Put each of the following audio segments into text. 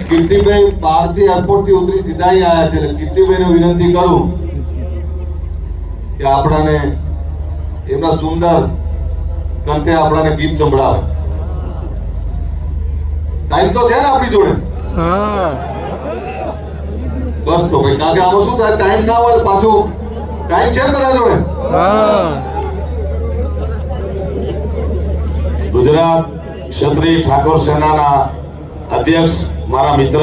કીર્તિભાઈ બહારથી એરપોર્ટ થી ઉતરી સીધા અહીં આવ્યા છે. કીર્તિભાઈને વિનંતી કરું કે આપણાને એમના સુંદર કંઠે આપણાને ગીત સંભળાવે. ટાઈમ તો છે ને આપણી જોડે? બસ તો ભાઈ, કારણ કે આમાં શું થાય, ટાઈમ ના હોય પાછું ટાઈમ છે બધા જોડે. ગુજરાત ક્ષત્રિય ઠાકોર સેનાના અધ્યક્ષ મારા મિત્ર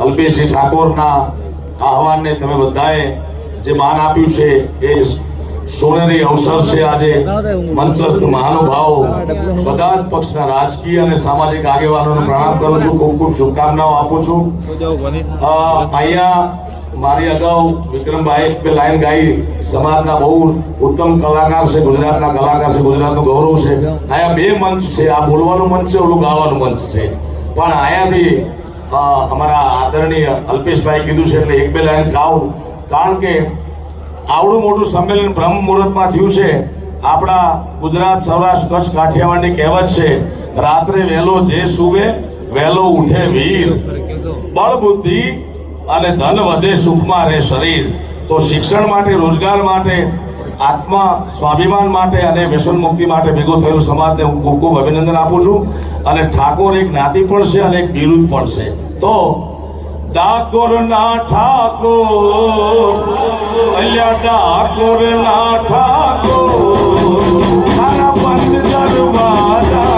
અલ્પેશજી ઠાકોરના આહવાનને તમે બધાએ જે માન આપ્યું છે એ સોનેરી અવસર છે. આજે મંચસ્થ મહાનુભાવો બધા જ પક્ષના રાજકીય અને સામાજિક આગેવાનોને પ્રણામ કરું છું, ખૂબ ખૂબ શુભકામનાઓ આપું છું. અહીંયા મારી અગાઉ વિક્રમભાઈ બે લાઈન ગાઈ, સમાજના બહુ ઉત્તમ કલાકાર છે, ગુજરાતના કલાકાર છે, ગુજરાતનું ગૌરવ છે. અહીંયા બે મંચ છે, આ બોલવાનું મંચ છે, ઓલું ગાવાનું મંચ છે. પણ અહીંયાથી અમારા આદરણીય અલ્પેશભાઈ કીધું છે એટલે એક બે લાઈન ગાઉં, કારણ કે આવડું મોટું સંમેલન બ્રહ્મ મુહૂર્તમાં થયું છે. આપણા ગુજરાત, સૌરાષ્ટ્ર, કચ્છ, કાઠિયાવાડની કહેવત છે, રાત્રે વહેલો જે સૂવે વહેલો ઉઠે વીર, બળ બુદ્ધિ અને ધન વધે સુખમાં રહે શરીર. તો શિક્ષણ માટે, રોજગાર માટે, આત્મા સ્વાભિમાન માટે અને વ્યસન મુક્તિ માટે ભેગો થયેલો સમાજને હું ખૂબ ખૂબ અભિનંદન આપું છું. અને ઠાકોર એક જ્ઞાતિ પણ છે અને એક બિરુદ પણ છે. તો ડાકોર ના ઠાકોર, અલ્યા ડાકોર ના ઠાકોર, તારા બંધ દરવાજા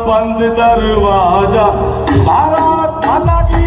બંધ દરવાજા, તારા દાદાગીરી